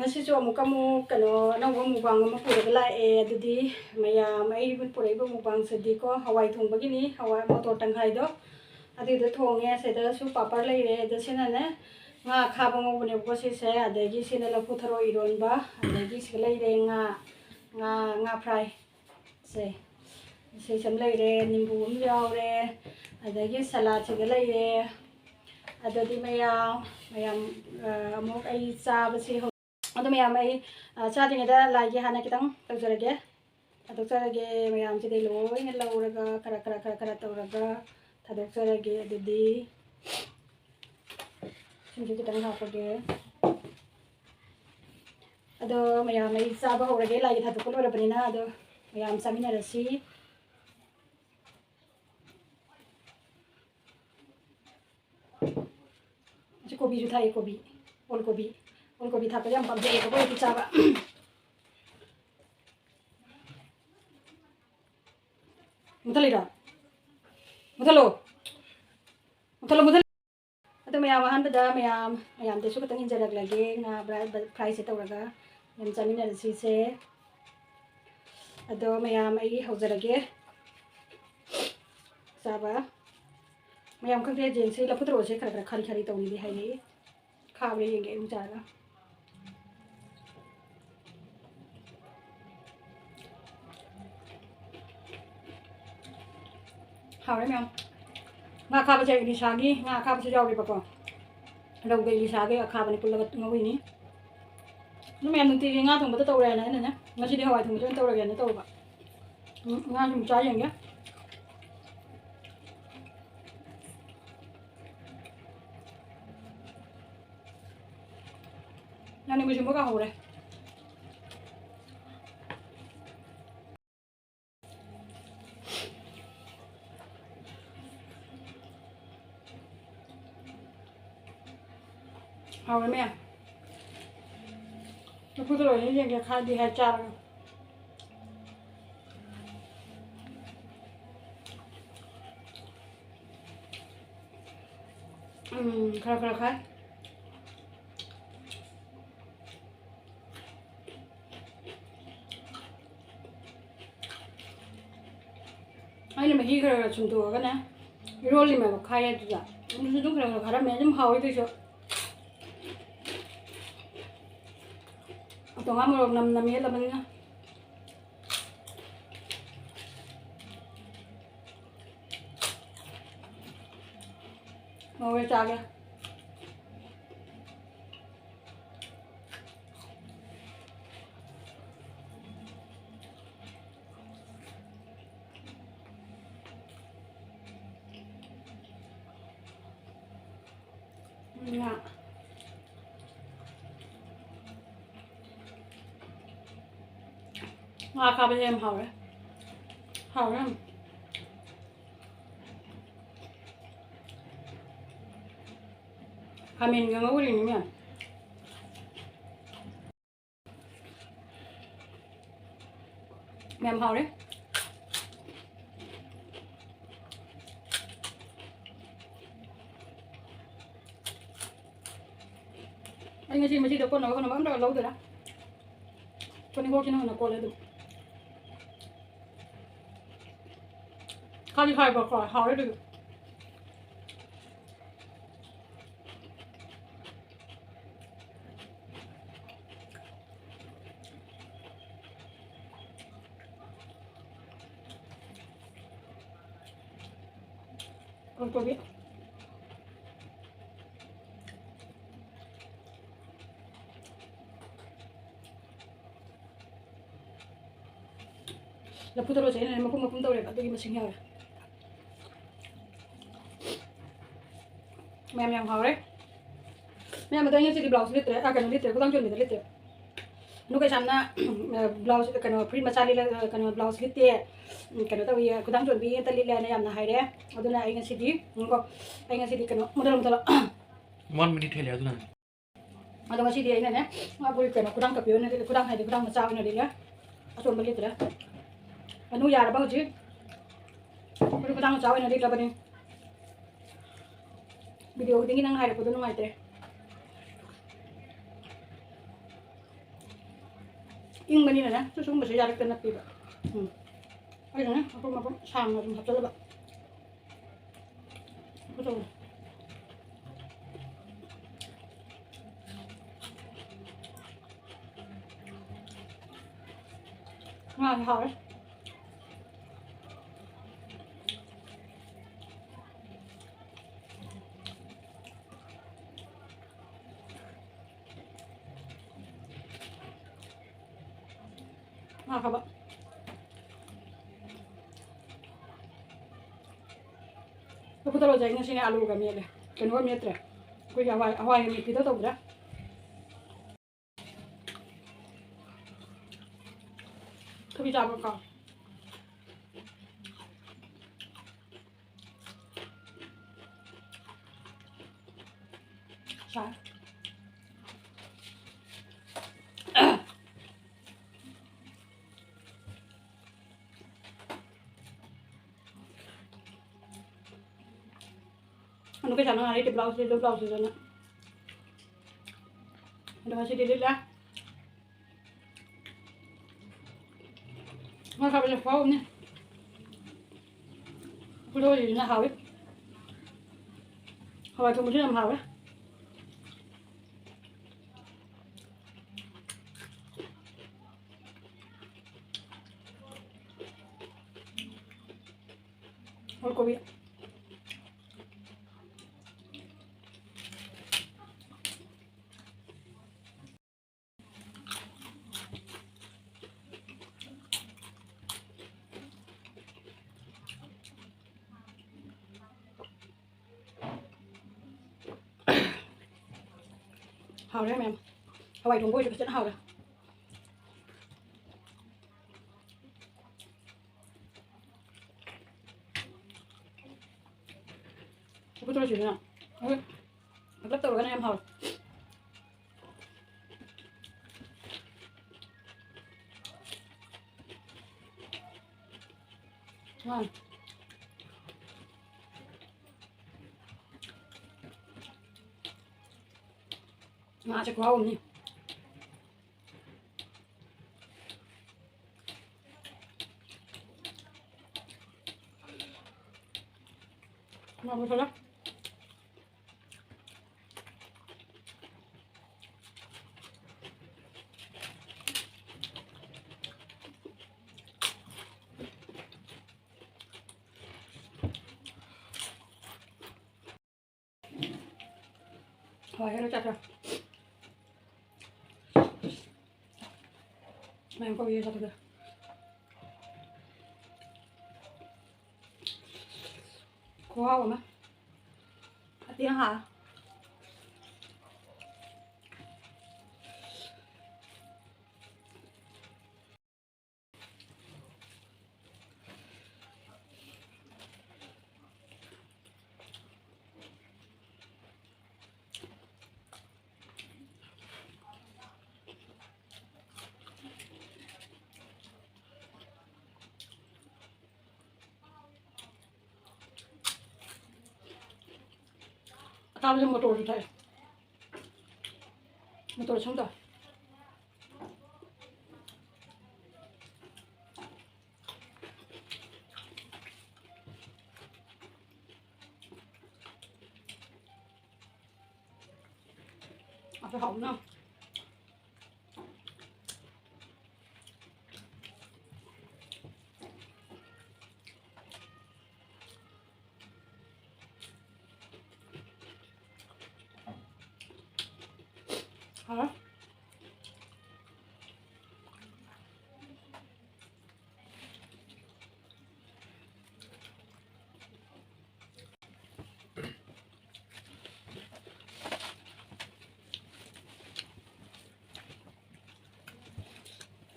ngasisu amuka mu kano anong mukbang mo pura lae adudi mayam ai pura ibu mukbang sedi ko hawai thong bagini hawai motor tanghai do adu da thonge seda su papar leire da sinane nga khaba mo bune ko se se adagi sina la putharo iron ba adagi se leire nga fry se sam leire nimbu um yaure adagi salad se leire adadi mayam amuk ai chaba se अदो ma'am चादीदा लाइगे हाँ खितंग तौजरगे तौजरगे ma'am से loan लौरगा खरा खरा खरा खरा तौरगा थादोजरगे अदुदी सिंजु खितंग हापगे अदो ma'am चाबा हौरगे लाइगे थादोक लोरबनिना अदो ma'am चामिनारसी कोबी जो थाई कोबी ओलकोबी था यम पाजे को कोई चाबा मुथलीरा मुथलो अतो मैम अहनबदा मैम देसु खतंग इंजरक लगे ना फ्राई से तौरगा यम चामिनारसी से अदो मैम आई हौजरगे चाबा मैम खंगे जेंसे लफुत्रो से खरा खरी खरी तौनी दी हाई खाबरे येंगे उजारा हावरे ma'am nga khaba che ni sagi nga khaba che jaw ri ba ko ro ge ni sagi khaba ni pul ga ngoi ni nu ma'am nu ti nga thong ba ta tawre na na nga si di hawai thong chen tawre ge na taw ba nga jum cha yeng ge nga ni mu jum ba hawre好了没有？这不知道人家给看的还加了。看。哎，你们一个人存多个呢？一roll里面我开呀，就是，我是都可能看到没那么好一点就。Ito nga mo nam yela man nga. Ngồi trà kìa. Nga. Khá bên em hào lắm mình ngồi ngồi đi nhỉ mềm hào đấy anh nghe xin mà chỉ được con nó bấm rất là lâu rồi đó con đi ngồi trên nó con lấy được खाली खाए बका हारे दे उनको भी लपु तो चाहिए ना मकुम तो रे बात की मशीन है मैम हावरे मैम बताइए कि ब्लाउज लेते हैं कनो लेते हैं कुछ अंचल लेते हैं नुके सामना ब्लाउज कनो फ्री मसाले कनो ब्लाउज लेते हैं कनो तो ये कुछ अंचल भी तली लेने याम ना हायरे अदुना आई ngasiदी उनको आई ngasiदी कनो मुदल 1 minute है अदुना अदो ngasiदी आई ने बुरी कनो कुछ अंक पियो ने कुछ अंक हायदे कुछ अंक मचा ने ले असोम लेते हैं अनु यार बाउजी बुरी कुछ अंक मचा ने ले बने वीडियो ꯈꯨꯗꯤꯡꯒꯤ ꯅꯪ ꯍꯥꯏꯔꯛꯄꯗꯣ ꯅꯨꯡꯉꯥꯏꯇ꯭ꯔꯦ 인간이네. 수중 무슨 야를 끝나 삐봐. 아니네. 아빠 상을 좀 합쳐봐. 그래서 hả các bạn tôi có dạy ngay xin alu kami này cái nó miết rồi cái Hawaii mình thì tôi đó tôi bị 잡을 거 자 Ano cái chẳng hạn đi blouse rồi nè, nó masih đi lah, mà sao bây giờ phao nè, cái đồ gì nó hao ấy, hao cái một chút làm hao ấy, ôi cô biết. Hào đấy em Hawaii đồng vui được chất hào rồi có tôi chuyện nào lớp tàu cái này em hào ngon mà chắc quá ổn đi ngon thôi lắm rồi nó chặt rồi em có gì sao được quá rồi mà tiếng hả tao lên một tổ rồi thầy một tổ xong rồi phải hỏng nào hả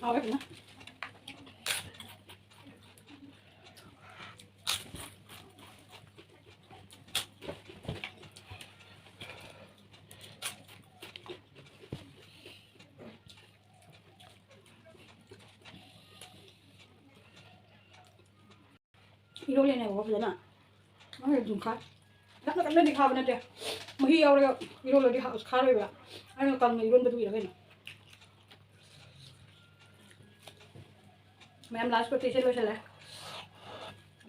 thôi nữa hero lên này của bác à nó phải dùng khác nó cắn lên đi khao bên đây mà hero đây hero là đi khao khá rồi vậy anh nó cần hero bên tôi là bên này ma'am last को teacher लोग चला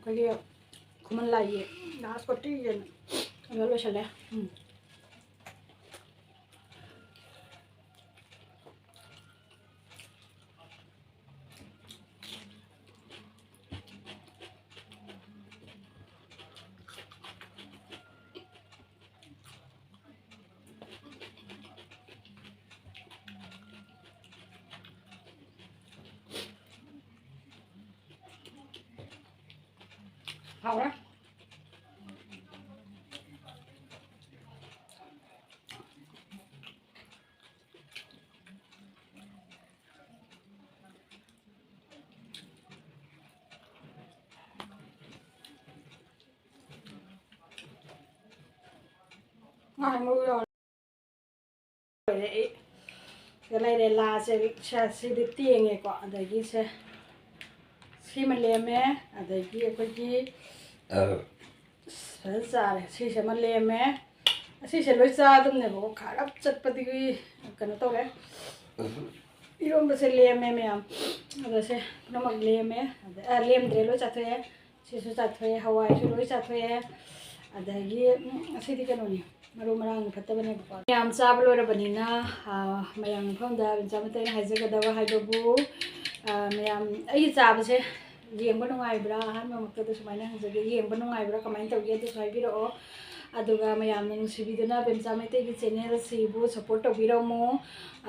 कोई घुमन लाइए last को teacher लोग चला好了。ai mua rồi cái này để là sẽ đi tiền này quả để cái sẽ khi mà làm á để cái sẽ ra này khi sẽ mà làm á khi sẽ lấy ra tụi này bộ khá lắm chất bắt đi cái nó to đấy 이런 것을 레메면 그래서 너무 레메 레메들로 자토에 시수 자토에 하와이 주로 자토에 아다기 시디가노니 마루마랑 fattabane ko yam sablo rabanina mayang phomda jamate haijagadawa haibabu mayam ai sabase yengba nungaibra han mamakta da sumaina hanjage yengba nungaibra kamain tawge da saibiro aduga mayam nusibiduna bemjamate gi channel sibu support tawbiramo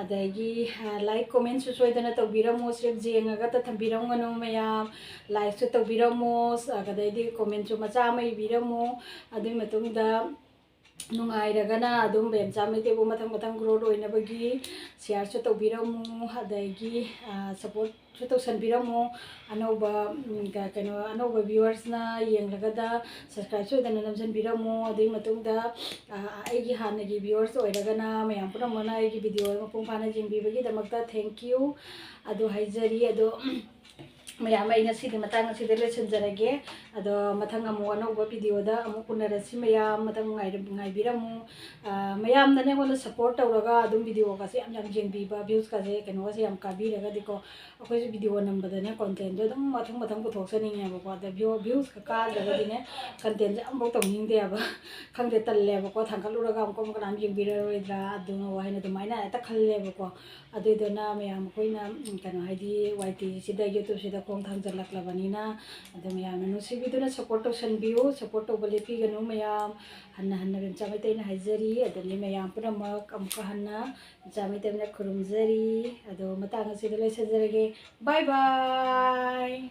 adagi like comment su soidana tawbiramo srep jengaga ta thambiramo mayam like su tawbiramo agadaidi comment su macha mai biramo adu matungda nungairagana adum bemjamate bu mathang grow oinabagi share su tawbiramo adagi support su tawsanbiramo anoba kano anoba viewers na yenglagada subscribe su dana namjanbiramo adui matungda aigi hanagi viewers oiragana mayam puramona aigi video mapung phana jingbibagi damakta thank you adu haijari adu mayam ai ngasi di matang ngasi dele senjarage ado mathang amu anoba video da amu kunarasi mayam matang ngai biramu mayam dane ngona support tawraga adum video ka se am jengbiba views ka se keno se am ka biraga diko akoi video number dane content do dum mathang puthoksa ninge ba da views ka daga dine content am bo tawning de ba khangde talle ba ko thangkaluraga am ko kan jengbira roidra adu waina du maina ta khalle ba ko adu do na mayam koina kano haidi YT sida YouTube sida kong thangjalaklanina adu mayam nusibiduna support tawsanbiu support tawbale piganu mayam hanna bemjamate na haijari adani mayam punamak amka hanna jamite na khurumjari adu matang sida laisajarage bye bye